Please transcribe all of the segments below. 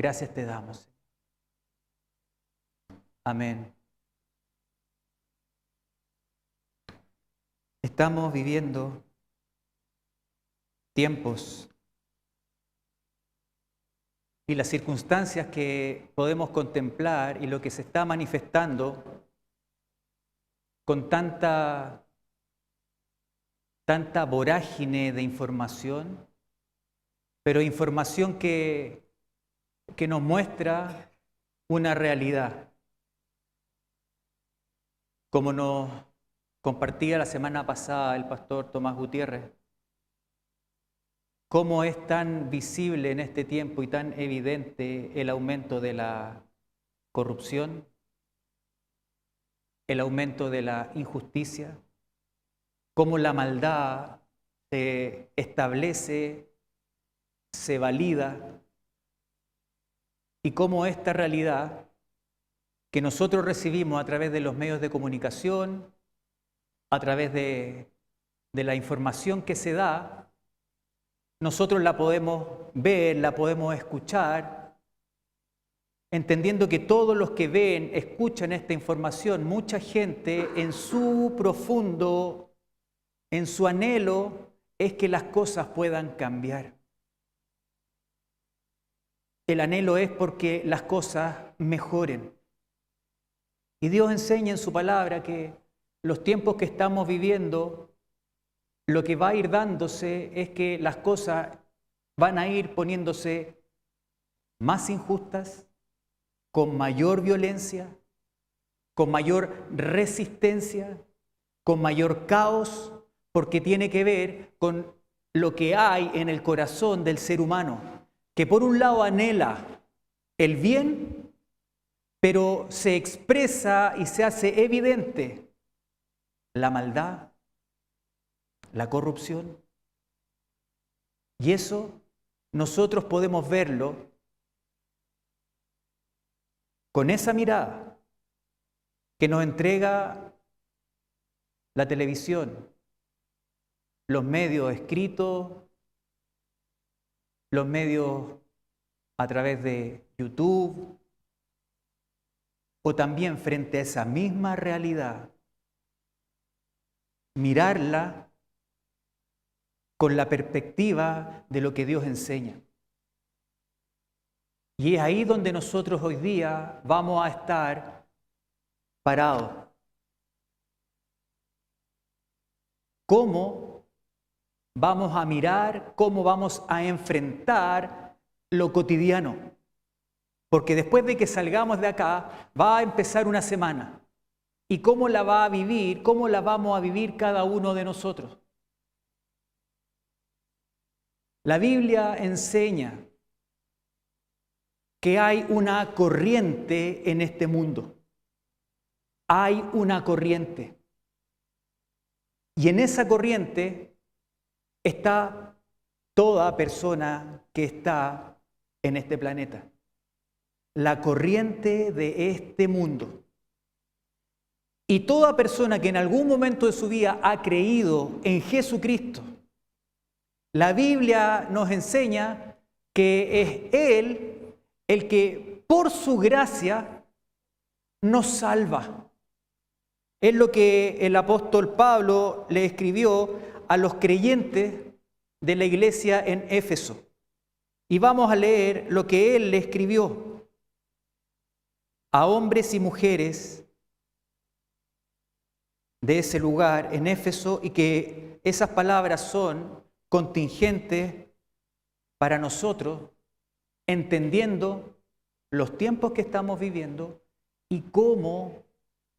Gracias te damos. Amén. Estamos viviendo tiempos y las circunstancias que podemos contemplar y lo que se está manifestando con tanta vorágine de información, pero información que nos muestra una realidad. Como nos compartía la semana pasada el pastor Tomás Gutiérrez, cómo es tan visible en este tiempo y tan evidente el aumento de la corrupción, el aumento de la injusticia, cómo la maldad se establece, se valida, y cómo esta realidad que nosotros recibimos a través de los medios de comunicación, a través de la información que se da, nosotros la podemos ver, la podemos escuchar, entendiendo que todos los que ven, escuchan esta información, mucha gente en su profundo, en su anhelo, es que las cosas puedan cambiar. El anhelo es porque las cosas mejoren. Y Dios enseña en su palabra que los tiempos que estamos viviendo, lo que va a ir dándose es que las cosas van a ir poniéndose más injustas, con mayor violencia, con mayor resistencia, con mayor caos, porque tiene que ver con lo que hay en el corazón del ser humano, que por un lado anhela el bien, pero se expresa y se hace evidente la maldad, la corrupción. Y eso nosotros podemos verlo con esa mirada que nos entrega la televisión, los medios escritos, los medios a través de YouTube, o también frente a esa misma realidad, mirarla con la perspectiva de lo que Dios enseña. Y es ahí donde nosotros hoy día vamos a estar parados. ¿Cómo vamos a mirar, cómo vamos a enfrentar lo cotidiano? Porque después de que salgamos de acá, va a empezar una semana. ¿Y cómo la va a vivir? ¿Cómo la vamos a vivir cada uno de nosotros? La Biblia enseña que hay una corriente en este mundo. Hay una corriente. Y en esa corriente está toda persona que está en este planeta. La corriente de este mundo. Y toda persona que en algún momento de su vida ha creído en Jesucristo, la Biblia nos enseña que es Él el que por su gracia nos salva. Es lo que el apóstol Pablo le escribió a los creyentes de la iglesia en Éfeso. Y vamos a leer lo que él le escribió a hombres y mujeres de ese lugar en Éfeso, y que esas palabras son contingentes para nosotros, entendiendo los tiempos que estamos viviendo y cómo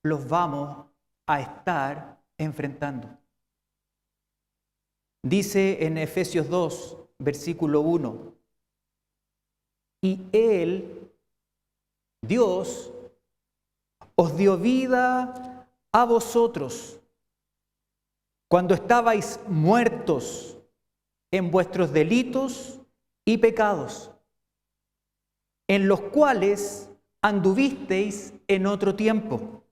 los vamos a estar enfrentando. Dice en Efesios 2, versículo 1, y Él, Dios, os dio vida a vosotros cuando estabais muertos en vuestros delitos y pecados, en los cuales anduvisteis en otro tiempo,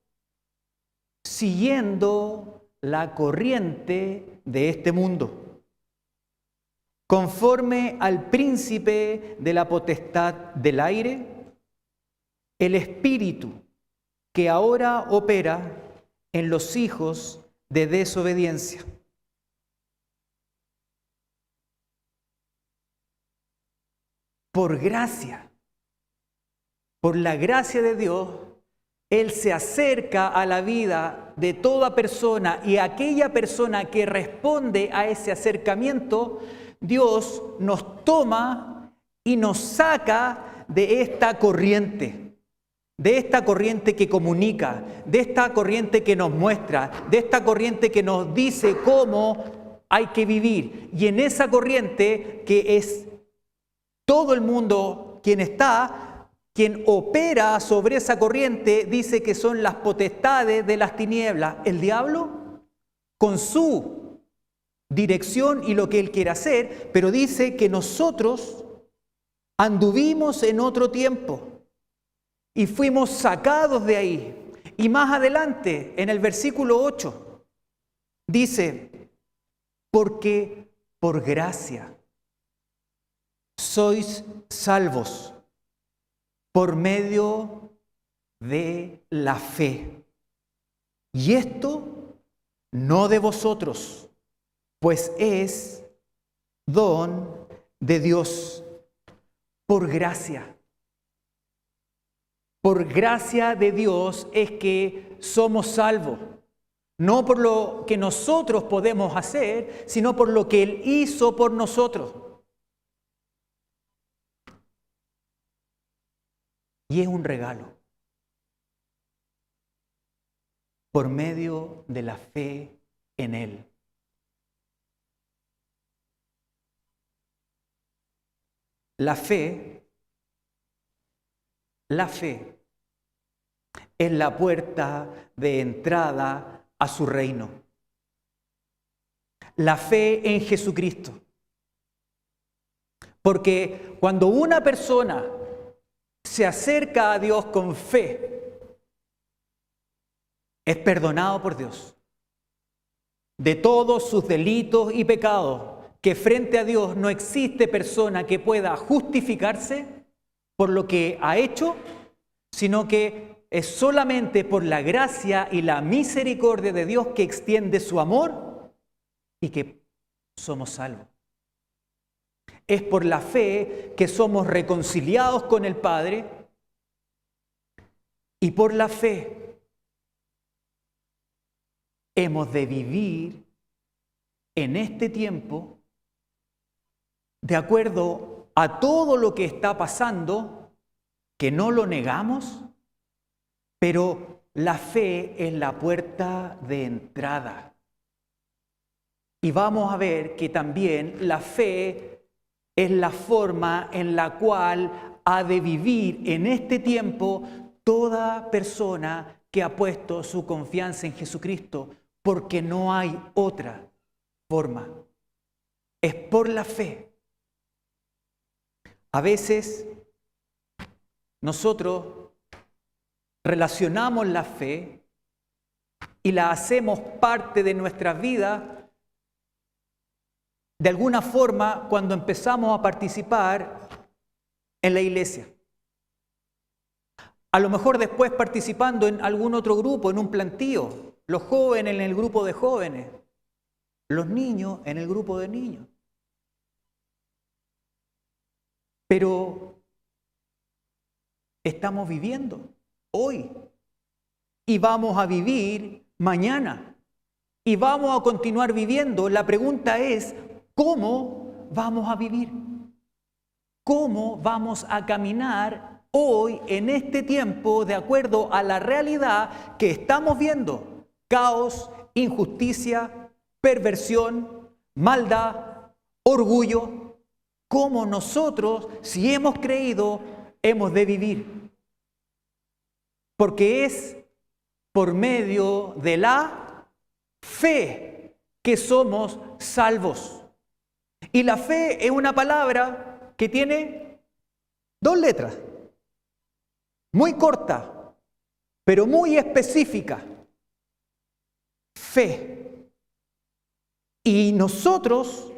siguiendo la corriente de este mundo, conforme al príncipe de la potestad del aire, el espíritu que ahora opera en los hijos de desobediencia. Por gracia, por la gracia de Dios, Él se acerca a la vida de toda persona, y aquella persona que responde a ese acercamiento, Dios nos toma y nos saca de esta corriente que comunica, de esta corriente que nos muestra, de esta corriente que nos dice cómo hay que vivir. Y en esa corriente, que es todo el mundo quien opera sobre esa corriente, dice que son las potestades de las tinieblas. El diablo, con su dirección y lo que él quiere hacer, pero dice que nosotros anduvimos en otro tiempo y fuimos sacados de ahí. Y más adelante, en el versículo 8, dice, porque por gracia sois salvos por medio de la fe. Y esto no de vosotros, pues es don de Dios, por gracia. Por gracia de Dios es que somos salvos, no por lo que nosotros podemos hacer, sino por lo que Él hizo por nosotros. Y es un regalo, por medio de la fe en Él. La fe es la puerta de entrada a su reino. La fe en Jesucristo. Porque cuando una persona se acerca a Dios con fe, es perdonado por Dios de todos sus delitos y pecados, que frente a Dios no existe persona que pueda justificarse por lo que ha hecho, sino que es solamente por la gracia y la misericordia de Dios que extiende su amor y que somos salvos. Es por la fe que somos reconciliados con el Padre, y por la fe hemos de vivir en este tiempo de acuerdo a todo lo que está pasando, que no lo negamos, pero la fe es la puerta de entrada. Y vamos a ver que también la fe es la forma en la cual ha de vivir en este tiempo toda persona que ha puesto su confianza en Jesucristo, porque no hay otra forma. Es por la fe. A veces nosotros relacionamos la fe y la hacemos parte de nuestra vida de alguna forma cuando empezamos a participar en la iglesia. A lo mejor después participando en algún otro grupo, en un plantío, los jóvenes en el grupo de jóvenes, los niños en el grupo de niños. Pero estamos viviendo hoy y vamos a vivir mañana y vamos a continuar viviendo. La pregunta es, ¿cómo vamos a vivir? ¿Cómo vamos a caminar hoy en este tiempo de acuerdo a la realidad que estamos viendo? Caos, injusticia, perversión, maldad, orgullo. ¿Cómo nosotros, si hemos creído, hemos de vivir? Porque es por medio de la fe que somos salvos. Y la fe es una palabra que tiene 2 letras, muy corta, pero muy específica. Fe. Y nosotros,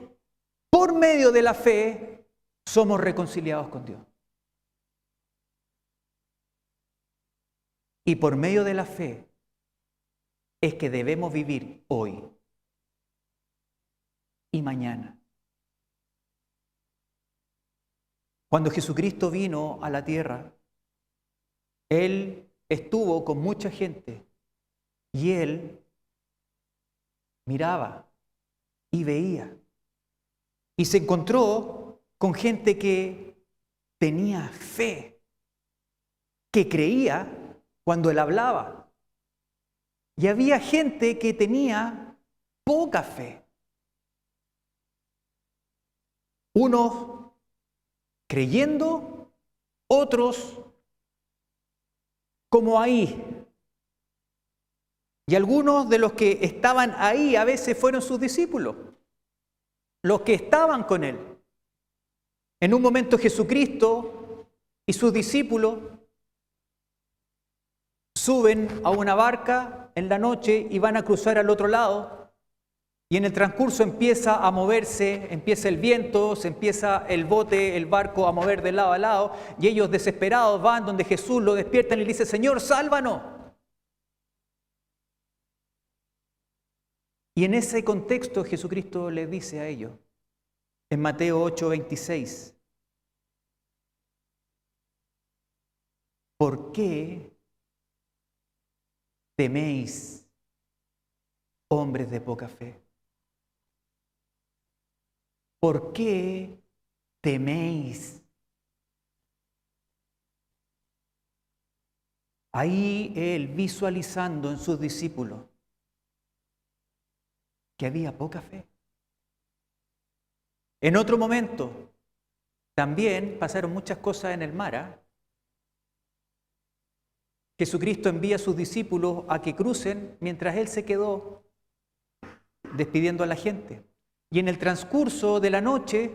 por medio de la fe somos reconciliados con Dios. Y por medio de la fe es que debemos vivir hoy y mañana. Cuando Jesucristo vino a la tierra, Él estuvo con mucha gente y Él miraba y veía. Y se encontró con gente que tenía fe, que creía cuando Él hablaba. Y había gente que tenía poca fe. Unos creyendo, otros como ahí. Y algunos de los que estaban ahí a veces fueron sus discípulos, los que estaban con Él. En un momento Jesucristo y sus discípulos suben a una barca en la noche y van a cruzar al otro lado. Y en el transcurso empieza a moverse, empieza el viento, se empieza el bote, el barco a mover de lado a lado. Y ellos desesperados van donde Jesús, lo despiertan y le dice: Señor, sálvanos. Y en ese contexto Jesucristo les dice a ellos, en Mateo 8:26, ¿por qué teméis, hombres de poca fe? ¿Por qué teméis? Ahí Él visualizando en sus discípulos que había poca fe. En otro momento también pasaron muchas cosas en el mar. Jesucristo envía a sus discípulos a que crucen mientras Él se quedó despidiendo a la gente. Y en el transcurso de la noche,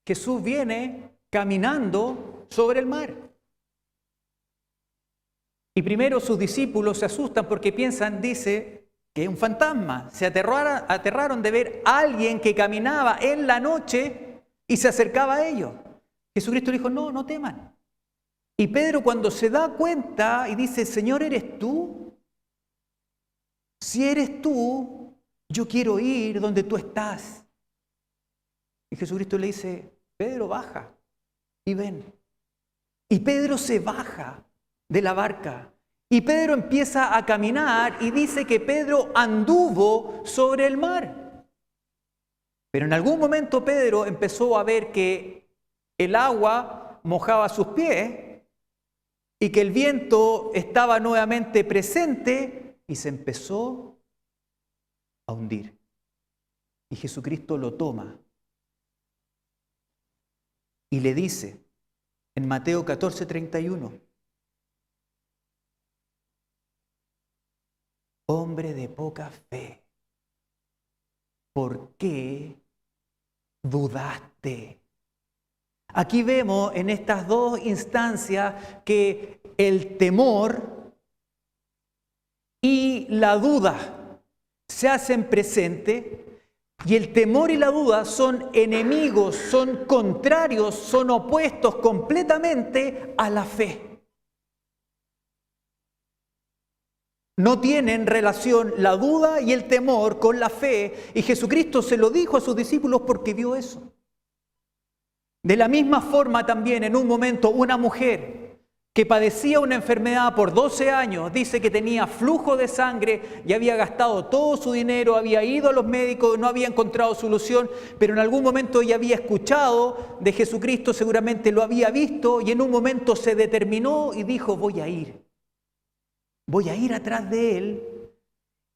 Jesús viene caminando sobre el mar. Y primero sus discípulos se asustan porque piensan, dice, que es un fantasma. Se aterraron de ver a alguien que caminaba en la noche y se acercaba a ellos. Jesucristo le dijo: no, no teman. Y Pedro, cuando se da cuenta y dice: Señor, ¿eres tú? Si eres tú, yo quiero ir donde tú estás. Y Jesucristo le dice: Pedro, baja y ven. Y Pedro se baja de la barca. Y Pedro empieza a caminar y dice que Pedro anduvo sobre el mar. Pero en algún momento Pedro empezó a ver que el agua mojaba sus pies y que el viento estaba nuevamente presente y se empezó a hundir. Y Jesucristo lo toma y le dice en Mateo 14:31: hombre de poca fe, ¿por qué dudaste? Aquí vemos en estas dos instancias que el temor y la duda se hacen presente, y el temor y la duda son enemigos, son contrarios, son opuestos completamente a la fe. No tienen relación la duda y el temor con la fe, y Jesucristo se lo dijo a sus discípulos porque vio eso. De la misma forma también en un momento una mujer que padecía una enfermedad por 12 años, dice que tenía flujo de sangre y había gastado todo su dinero, había ido a los médicos, no había encontrado solución, pero en algún momento ella había escuchado de Jesucristo, seguramente lo había visto, y en un momento se determinó y dijo: voy a ir atrás de Él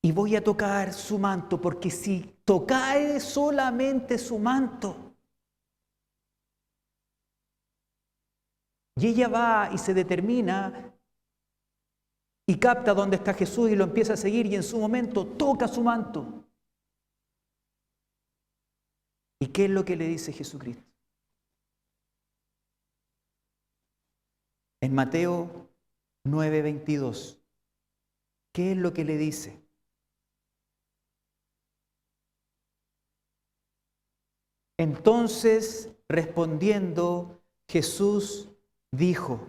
y voy a tocar su manto, porque si tocare solamente su manto. Y ella va y se determina y capta dónde está Jesús y lo empieza a seguir, y en su momento toca su manto. ¿Y qué es lo que le dice Jesucristo? En Mateo 9:22, ¿qué es lo que le dice? Entonces, respondiendo, Jesús dijo: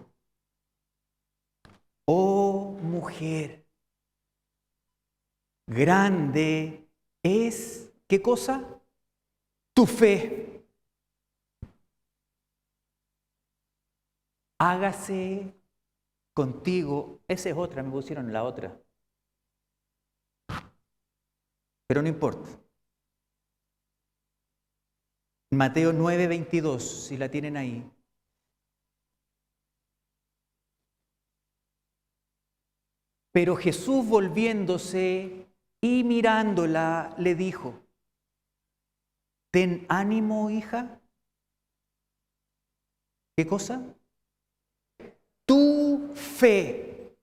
oh mujer, grande es, ¿qué cosa? Tu fe. Hágase contigo. Esa es otra, me pusieron la otra. Pero no importa. Mateo 9:22, si la tienen ahí. Pero Jesús, volviéndose y mirándola, le dijo: ten ánimo, hija. ¿Qué cosa? Tu fe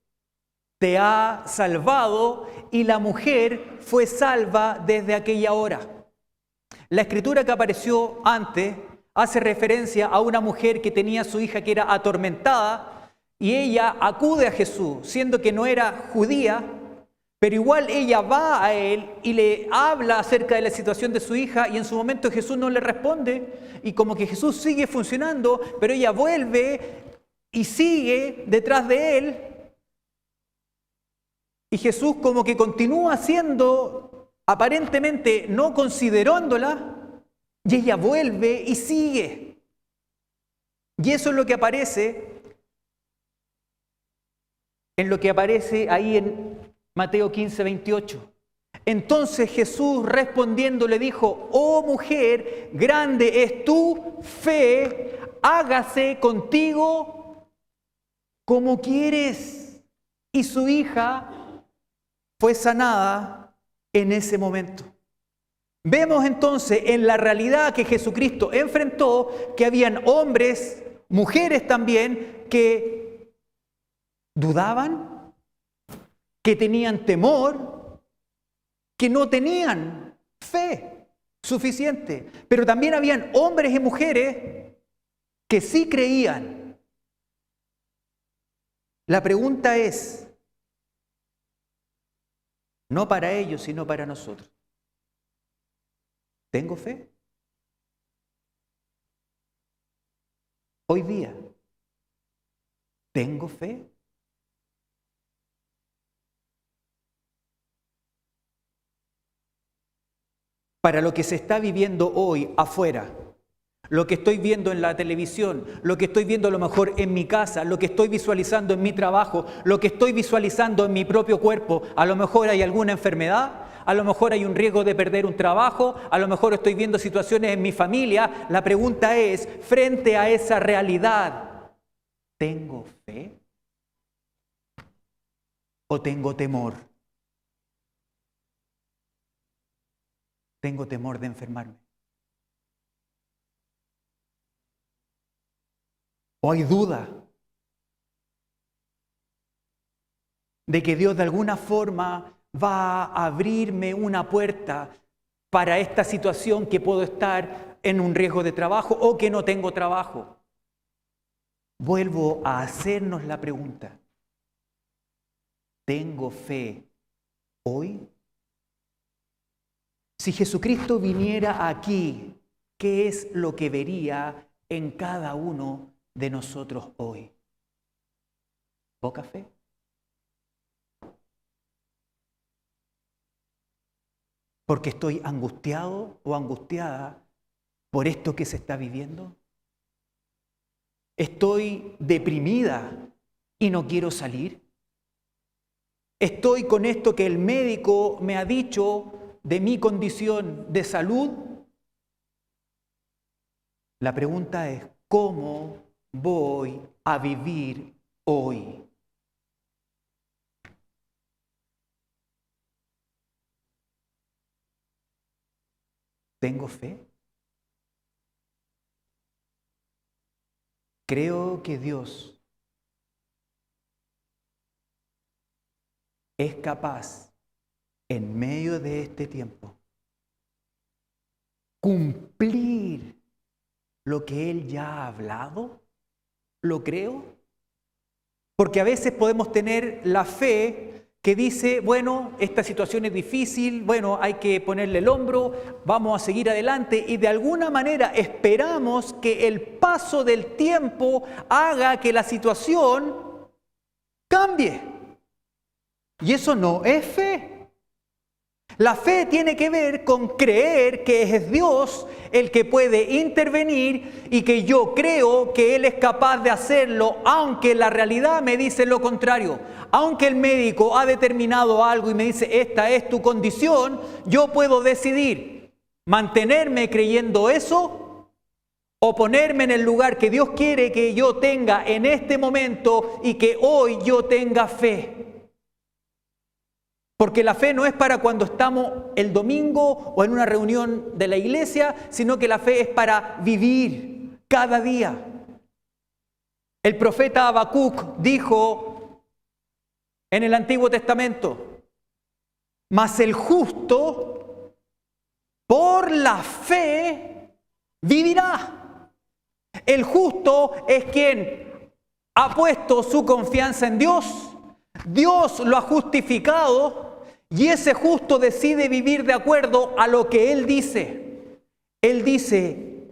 te ha salvado, y la mujer fue salva desde aquella hora. La escritura que apareció antes hace referencia a una mujer que tenía a su hija que era atormentada, y ella acude a Jesús, siendo que no era judía, pero igual ella va a él y le habla acerca de la situación de su hija, y en su momento Jesús no le responde, y como que Jesús sigue funcionando, pero ella vuelve y sigue detrás de él, y Jesús como que continúa haciendo, aparentemente no considerándola, y ella vuelve y sigue. Y eso es lo que aparece, ahí en Mateo 15:28. Entonces Jesús, respondiendo, le dijo: oh mujer, grande es tu fe, hágase contigo como quieres. Y su hija fue sanada en ese momento. Vemos entonces en la realidad que Jesucristo enfrentó que habían hombres, mujeres también, que dudaban, que tenían temor, que no tenían fe suficiente. Pero también habían hombres y mujeres que sí creían. La pregunta es, no para ellos, sino para nosotros: ¿tengo fe? Hoy día, ¿tengo fe? Para lo que se está viviendo hoy afuera, lo que estoy viendo en la televisión, lo que estoy viendo a lo mejor en mi casa, lo que estoy visualizando en mi trabajo, lo que estoy visualizando en mi propio cuerpo, a lo mejor hay alguna enfermedad, a lo mejor hay un riesgo de perder un trabajo, a lo mejor estoy viendo situaciones en mi familia. La pregunta es, frente a esa realidad, ¿tengo fe o tengo temor? Tengo temor de enfermarme. ¿O hay duda de que Dios de alguna forma va a abrirme una puerta para esta situación, que puedo estar en un riesgo de trabajo o que no tengo trabajo? Vuelvo a hacernos la pregunta: ¿tengo fe hoy? Si Jesucristo viniera aquí, ¿qué es lo que vería en cada uno de nosotros hoy? ¿Poca fe? ¿Porque estoy angustiado o angustiada por esto que se está viviendo? ¿Estoy deprimida y no quiero salir? ¿Estoy con esto que el médico me ha dicho de mi condición de salud? La pregunta es, ¿cómo voy a vivir hoy? ¿Tengo fe? Creo que Dios es capaz, en medio de este tiempo, cumplir lo que Él ya ha hablado. ¿Lo creo? Porque a veces podemos tener la fe que dice, bueno, esta situación es difícil, bueno, hay que ponerle el hombro, vamos a seguir adelante y de alguna manera esperamos que el paso del tiempo haga que la situación cambie. Y eso no es fe. La fe tiene que ver con creer que es Dios el que puede intervenir y que yo creo que Él es capaz de hacerlo, aunque la realidad me dice lo contrario. Aunque el médico ha determinado algo y me dice, esta es tu condición, yo puedo decidir mantenerme creyendo eso o ponerme en el lugar que Dios quiere que yo tenga en este momento y que hoy yo tenga fe. Porque la fe no es para cuando estamos el domingo o en una reunión de la iglesia, sino que la fe es para vivir cada día. El profeta Habacuc dijo en el Antiguo Testamento, mas el justo por la fe vivirá. El justo es quien ha puesto su confianza en Dios. Dios lo ha justificado. Y ese justo decide vivir de acuerdo a lo que Él dice. Él dice,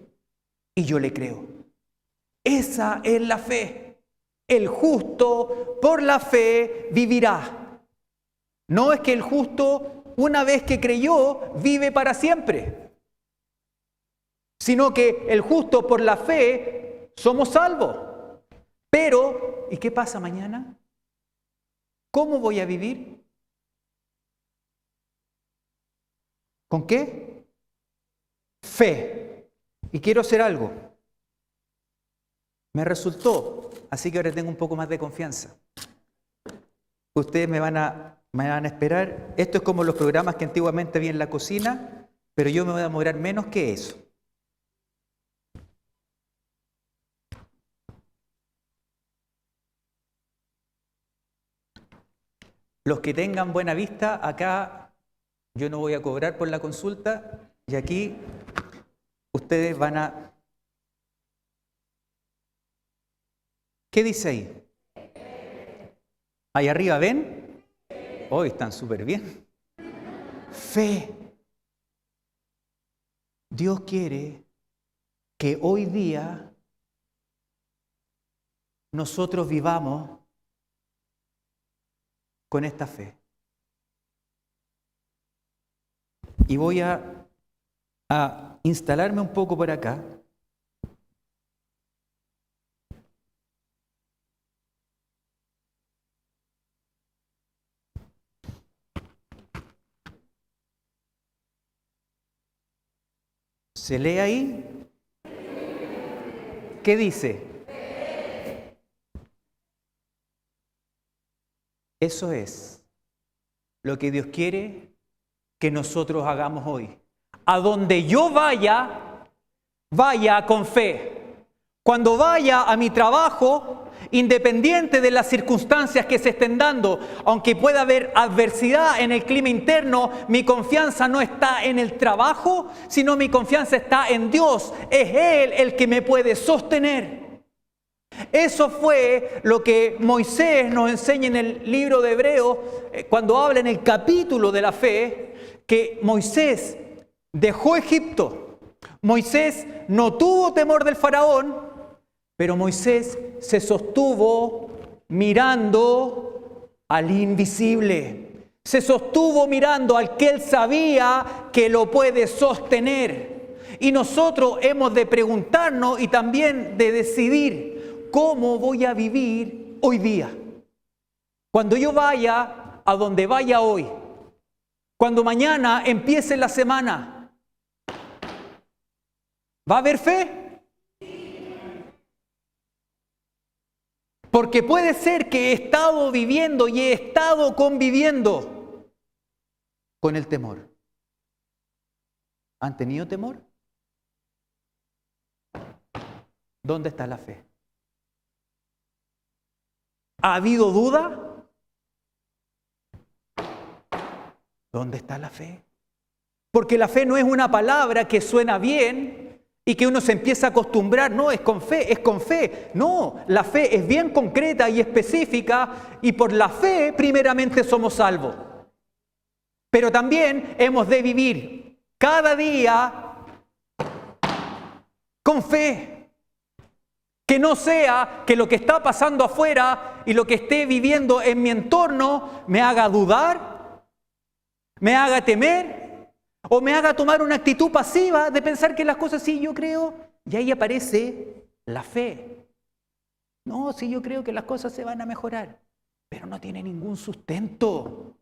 y yo le creo. Esa es la fe. El justo por la fe vivirá. No es que el justo, una vez que creyó, vive para siempre. Sino que el justo por la fe somos salvos. Pero, ¿y qué pasa mañana? ¿Cómo voy a vivir? ¿Con qué? Fe. Y quiero hacer algo. Me resultó, así que ahora tengo un poco más de confianza. Ustedes me van a esperar. Esto es como los programas que antiguamente había en la cocina, pero yo me voy a demorar menos que eso. Los que tengan buena vista, acá yo no voy a cobrar por la consulta y aquí ustedes van a... ¿Qué dice ahí? Ahí arriba, ¿ven? Hoy están súper bien. Fe. Dios quiere que hoy día nosotros vivamos con esta fe. Y voy a instalarme un poco por acá. ¿Se lee ahí? ¿Qué dice? Eso es lo que Dios quiere que nosotros hagamos hoy. A donde yo vaya, vaya con fe. Cuando vaya a mi trabajo, independiente de las circunstancias que se estén dando, aunque pueda haber adversidad en el clima interno, mi confianza no está en el trabajo, sino mi confianza está en Dios. Es Él el que me puede sostener. Eso fue lo que Moisés nos enseña en el libro de Hebreos, cuando habla en el capítulo de la fe, que Moisés dejó Egipto. Moisés no tuvo temor del faraón, pero Moisés se sostuvo mirando al invisible. Se sostuvo mirando al que él sabía que lo puede sostener. Y nosotros hemos de preguntarnos y también de decidir cómo voy a vivir hoy día. Cuando yo vaya a donde vaya hoy, cuando mañana empiece la semana, ¿va a haber fe? Porque puede ser que he estado viviendo y he estado conviviendo con el temor. ¿Han tenido temor? ¿Dónde está la fe? ¿Ha habido duda? ¿Dónde está la fe? Porque la fe no es una palabra que suena bien y que uno se empieza a acostumbrar. No, es con fe, es con fe. No, la fe es bien concreta y específica y por la fe primeramente somos salvos. Pero también hemos de vivir cada día con fe. Que no sea que lo que está pasando afuera y lo que esté viviendo en mi entorno me haga dudar, me haga temer o me haga tomar una actitud pasiva de pensar que las cosas sí yo creo y ahí aparece la fe. No, sí yo creo que las cosas se van a mejorar, pero no tiene ningún sustento.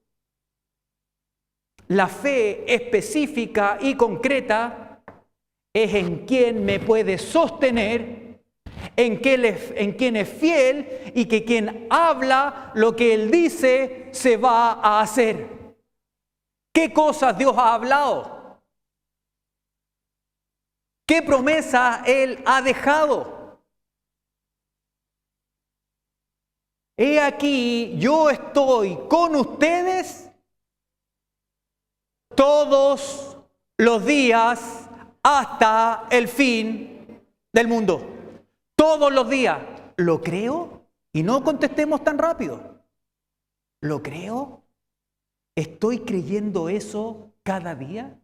La fe específica y concreta es en quien me puede sostener, en quien es fiel y que quien habla lo que Él dice se va a hacer. ¿Qué cosas Dios ha hablado? ¿Qué promesas Él ha dejado? He aquí, yo estoy con ustedes todos los días hasta el fin del mundo. Todos los días. ¿Lo creo? Y no contestemos tan rápido. ¿Lo creo? ¿Estoy creyendo eso cada día?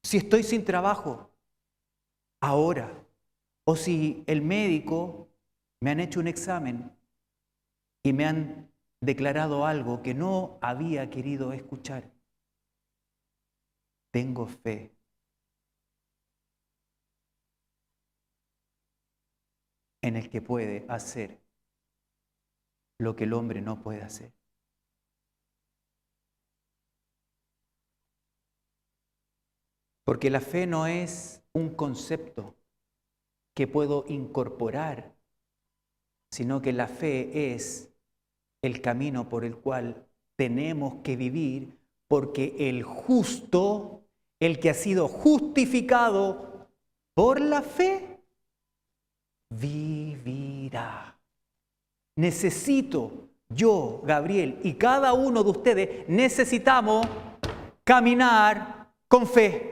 Si estoy sin trabajo ahora, o si el médico me han hecho un examen y me han declarado algo que no había querido escuchar, tengo fe. En el que puede hacer lo que el hombre no puede hacer. Porque la fe no es un concepto que puedo incorporar, sino que la fe es el camino por el cual tenemos que vivir, porque el justo, el que ha sido justificado por la fe, vivirá. Necesito, yo, Gabriel, y cada uno de ustedes, necesitamos caminar con fe,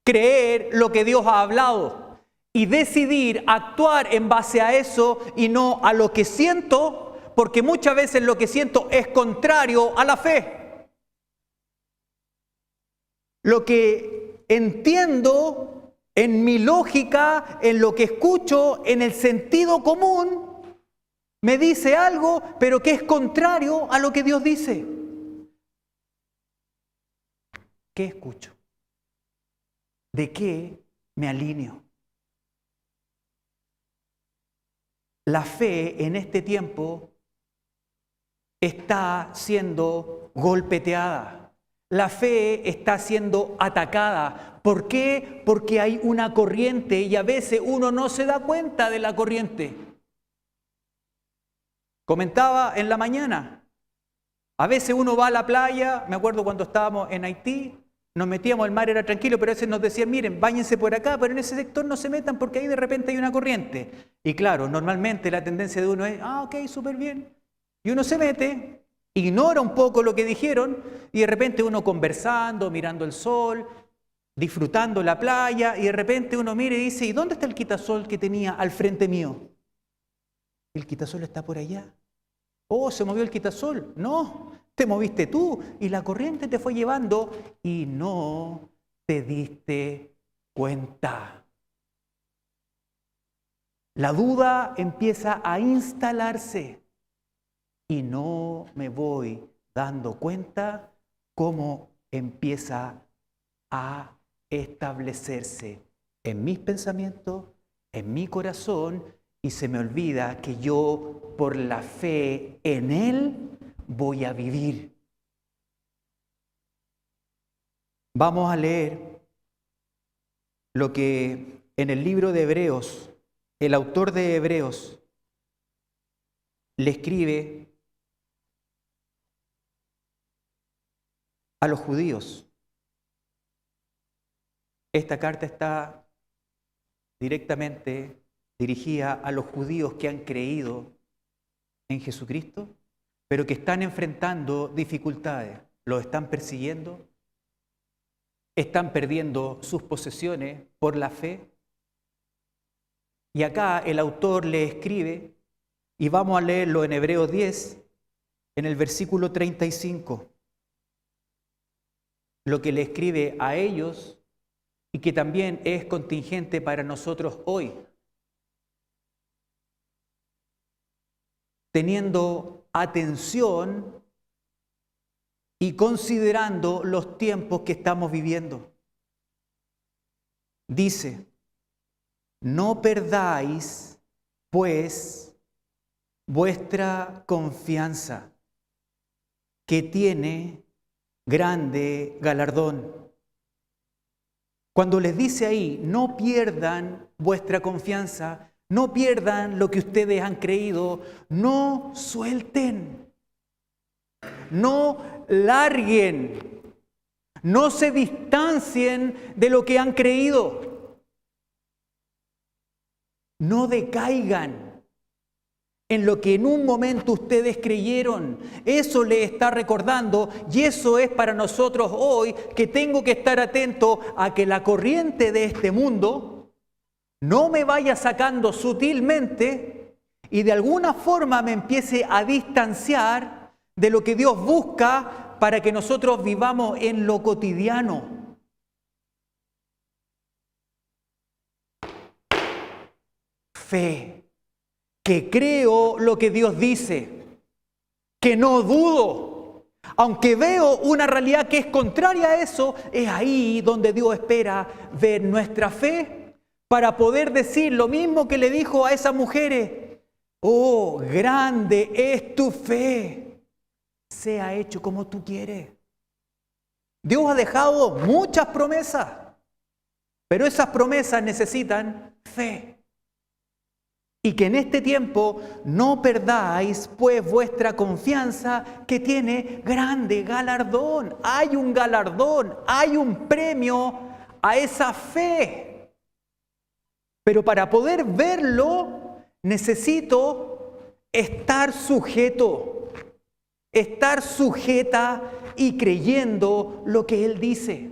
creer lo que Dios ha hablado y decidir actuar en base a eso y no a lo que siento, porque muchas veces lo que siento es contrario a la fe. Lo que entiendo en mi lógica, en lo que escucho, en el sentido común, me dice algo, pero que es contrario a lo que Dios dice. ¿Qué escucho? ¿De qué me alineo? La fe en este tiempo está siendo golpeteada. La fe está siendo atacada. ¿Por qué? Porque hay una corriente y a veces uno no se da cuenta de la corriente. Comentaba en la mañana, a veces uno va a la playa, me acuerdo cuando estábamos en Haití, nos metíamos, el mar era tranquilo, pero a veces nos decían, miren, báñense por acá, pero en ese sector no se metan porque ahí de repente hay una corriente. Y claro, normalmente la tendencia de uno es, ok, súper bien. Y uno se mete, ignora un poco lo que dijeron y de repente uno conversando, mirando el sol, disfrutando la playa y de repente uno mira y dice, ¿y dónde está el quitasol que tenía al frente mío? El quitasol está por allá. Oh, se movió el quitasol. No, te moviste tú y la corriente te fue llevando y no te diste cuenta. La duda empieza a instalarse y no me voy dando cuenta cómo empieza a establecerse en mis pensamientos, en mi corazón, y se me olvida que yo, por la fe en Él, voy a vivir. Vamos a leer lo que en el libro de Hebreos, el autor de Hebreos le escribe a los judíos. Esta carta está directamente dirigida a los judíos que han creído en Jesucristo, pero que están enfrentando dificultades, los están persiguiendo, están perdiendo sus posesiones por la fe. Y acá el autor le escribe, y vamos a leerlo en Hebreos 10, en el versículo 35, lo que le escribe a ellos y que también es contingente para nosotros hoy. Teniendo atención y considerando los tiempos que estamos viviendo. Dice, no perdáis, pues, vuestra confianza, que tiene grande galardón. Cuando les dice ahí, no pierdan vuestra confianza, no pierdan lo que ustedes han creído, no suelten, no larguen, no se distancien de lo que han creído, no decaigan en lo que en un momento ustedes creyeron. Eso le está recordando y eso es para nosotros hoy, que tengo que estar atento a que la corriente de este mundo no me vaya sacando sutilmente y de alguna forma me empiece a distanciar de lo que Dios busca para que nosotros vivamos en lo cotidiano. Fe. Que creo lo que Dios dice, que no dudo, aunque veo una realidad que es contraria a eso, es ahí donde Dios espera ver nuestra fe para poder decir lo mismo que le dijo a esas mujeres: oh, grande es tu fe, sea hecho como tú quieres. Dios ha dejado muchas promesas, pero esas promesas necesitan fe. Y que en este tiempo no perdáis pues vuestra confianza, que tiene grande galardón. Hay un galardón, hay un premio a esa fe. Pero para poder verlo necesito estar sujeto, estar sujeta y creyendo lo que Él dice.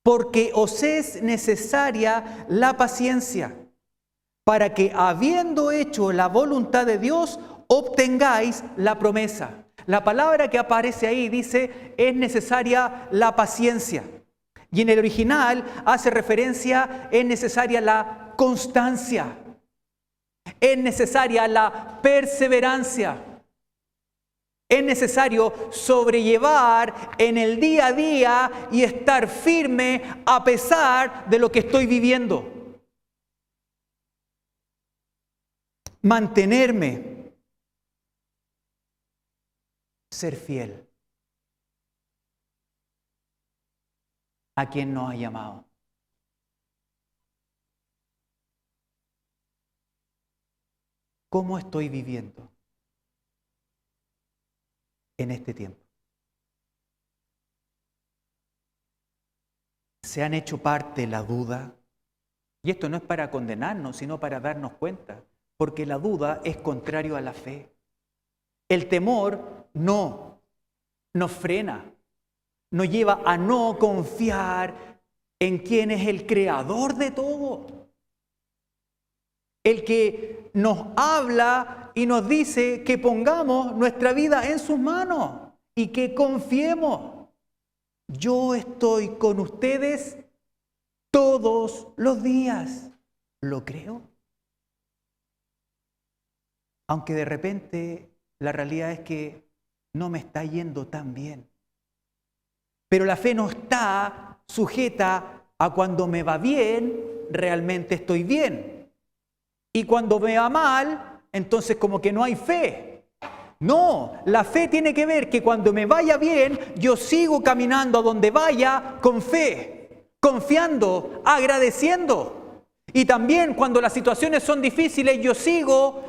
Porque os es necesaria la paciencia, para que, habiendo hecho la voluntad de Dios, obtengáis la promesa. La palabra que aparece ahí dice, es necesaria la paciencia. Y en el original hace referencia, es necesaria la constancia. Es necesaria la perseverancia. Es necesario sobrellevar en el día a día y estar firme a pesar de lo que estoy viviendo. Mantenerme, ser fiel a quien nos ha llamado. ¿Cómo estoy viviendo en este tiempo? ¿Se han hecho parte la duda? Y esto no es para condenarnos, sino para darnos cuenta. Porque la duda es contrario a la fe. El temor nos frena, nos lleva a no confiar en quien es el creador de todo. El que nos habla y nos dice que pongamos nuestra vida en sus manos y que confiemos. Yo estoy con ustedes todos los días. ¿Lo creo? Aunque de repente la realidad es que no me está yendo tan bien. Pero la fe no está sujeta a cuando me va bien, realmente estoy bien. Y cuando me va mal, entonces como que no hay fe. No, la fe tiene que ver que cuando me vaya bien, yo sigo caminando a donde vaya con fe, confiando, agradeciendo. Y también cuando las situaciones son difíciles, yo sigo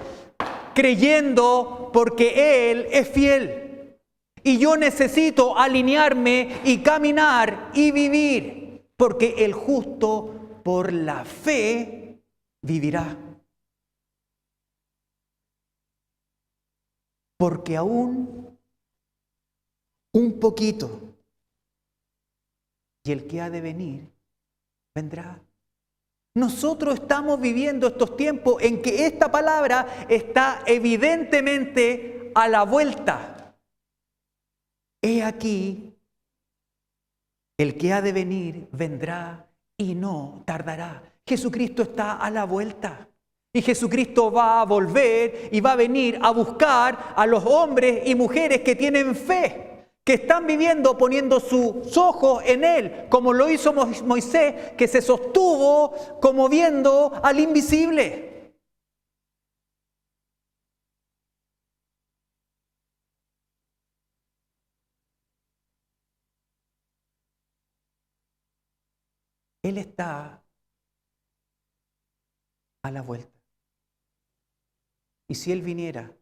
creyendo porque Él es fiel. Y yo necesito alinearme y caminar y vivir, porque el justo por la fe vivirá. Porque aún un poquito y el que ha de venir vendrá. Nosotros estamos viviendo estos tiempos en que esta palabra está evidentemente a la vuelta. He aquí, el que ha de venir vendrá y no tardará. Jesucristo está a la vuelta. Y Jesucristo va a volver y va a venir a buscar a los hombres y mujeres que tienen fe, que están viviendo poniendo sus ojos en Él, como lo hizo Moisés, que se sostuvo como viendo al invisible. Él está a la vuelta. Y si Él viniera,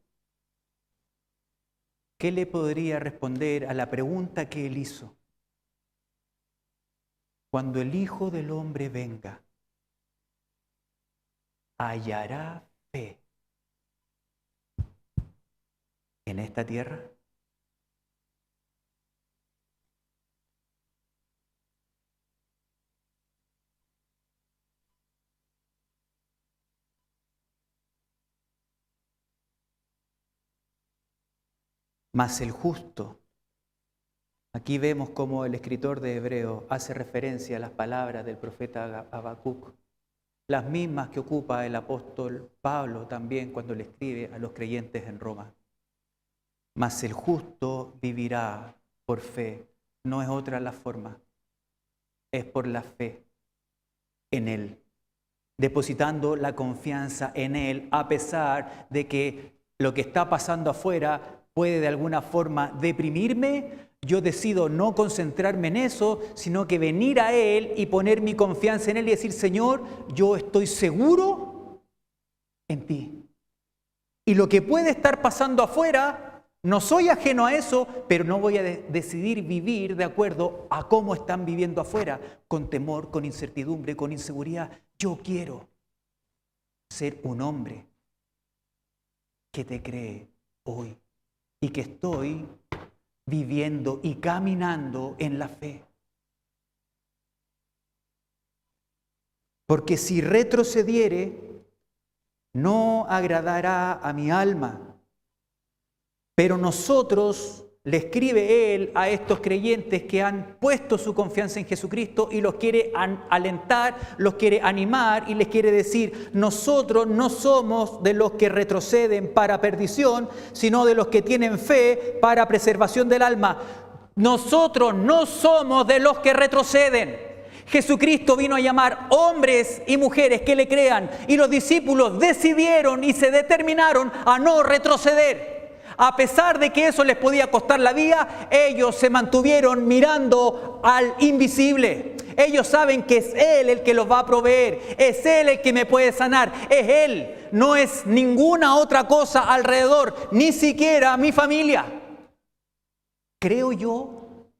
¿qué le podría responder a la pregunta que Él hizo? Cuando el Hijo del Hombre venga, ¿hallará fe en esta tierra? Mas el justo, aquí vemos cómo el escritor de Hebreos hace referencia a las palabras del profeta Habacuc, las mismas que ocupa el apóstol Pablo también cuando le escribe a los creyentes en Roma. Mas el justo vivirá por fe, no es otra la forma, es por la fe en Él, depositando la confianza en Él a pesar de que lo que está pasando afuera puede de alguna forma deprimirme. Yo decido no concentrarme en eso, sino que venir a Él y poner mi confianza en Él y decir, Señor, yo estoy seguro en ti. Y lo que puede estar pasando afuera, no soy ajeno a eso, pero no voy a decidir vivir de acuerdo a cómo están viviendo afuera, con temor, con incertidumbre, con inseguridad. Yo quiero ser un hombre que te cree hoy y que estoy viviendo y caminando en la fe. Porque si retrocediere, no agradará a mi alma. Pero nosotros, le escribe Él a estos creyentes que han puesto su confianza en Jesucristo y los quiere alentar, los quiere animar y les quiere decir, nosotros no somos de los que retroceden para perdición, sino de los que tienen fe para preservación del alma. Nosotros no somos de los que retroceden. Jesucristo vino a llamar hombres y mujeres que le crean y los discípulos decidieron y se determinaron a no retroceder. A pesar de que eso les podía costar la vida, ellos se mantuvieron mirando al invisible. Ellos saben que es Él el que los va a proveer, es Él el que me puede sanar, es Él, no es ninguna otra cosa alrededor, ni siquiera mi familia. Creo yo,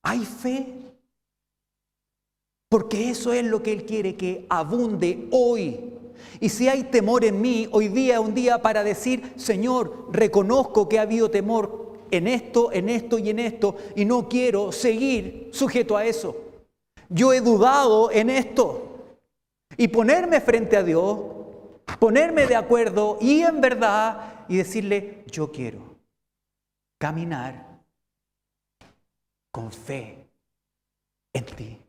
hay fe, porque eso es lo que Él quiere que abunde hoy. Y si hay temor en mí, hoy día es un día para decir, Señor, reconozco que ha habido temor en esto y en esto, y no quiero seguir sujeto a eso. Yo he dudado en esto. Y ponerme frente a Dios, ponerme de acuerdo y en verdad, y decirle, yo quiero caminar con fe en ti.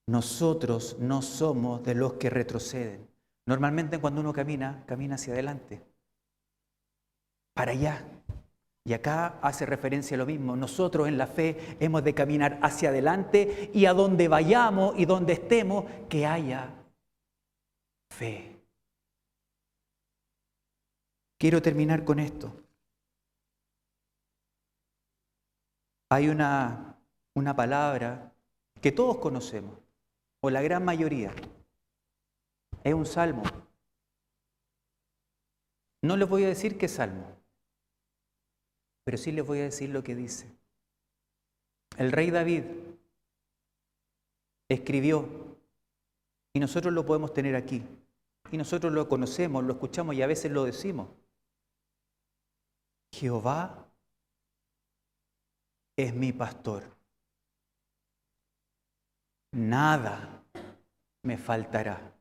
Nosotros no somos de los que retroceden. Normalmente cuando uno camina, camina hacia adelante, para allá. Y acá hace referencia a lo mismo. Nosotros en la fe hemos de caminar hacia adelante y a donde vayamos y donde estemos, que haya fe. Quiero terminar con esto. Hay una palabra que todos conocemos, o la gran mayoría. Es un salmo. No les voy a decir qué salmo, pero sí les voy a decir lo que dice. El rey David escribió, y nosotros lo podemos tener aquí, Y nosotros lo conocemos, lo escuchamos y a veces lo decimos. Jehová es mi pastor. Nada me faltará.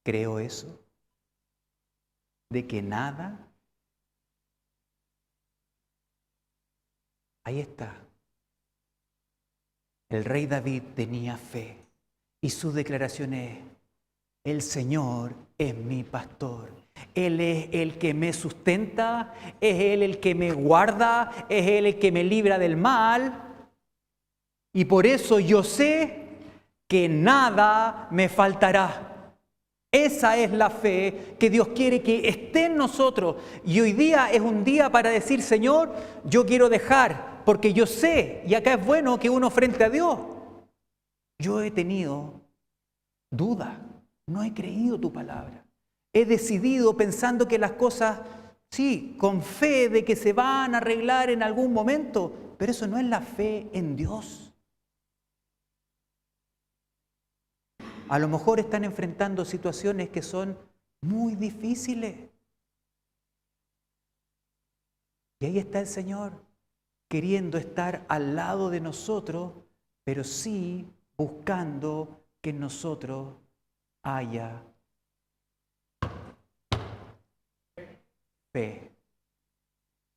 Creo eso, de que nada. Ahí está. El rey David tenía fe y su declaración es: el Señor es mi pastor. Él es el que me sustenta, es Él el que me guarda, es Él el que me libra del mal. Y por eso yo sé que nada me faltará. Esa es la fe que Dios quiere que esté en nosotros. Y hoy día es un día para decir: Señor, yo quiero dejar, porque yo sé, y acá es bueno que uno frente a Dios, yo he tenido duda, no he creído tu palabra. He decidido pensando que las cosas, sí, con fe de que se van a arreglar en algún momento, pero eso no es la fe en Dios. A lo mejor están enfrentando situaciones que son muy difíciles. Y ahí está el Señor, queriendo estar al lado de nosotros, pero sí buscando que en nosotros haya fe.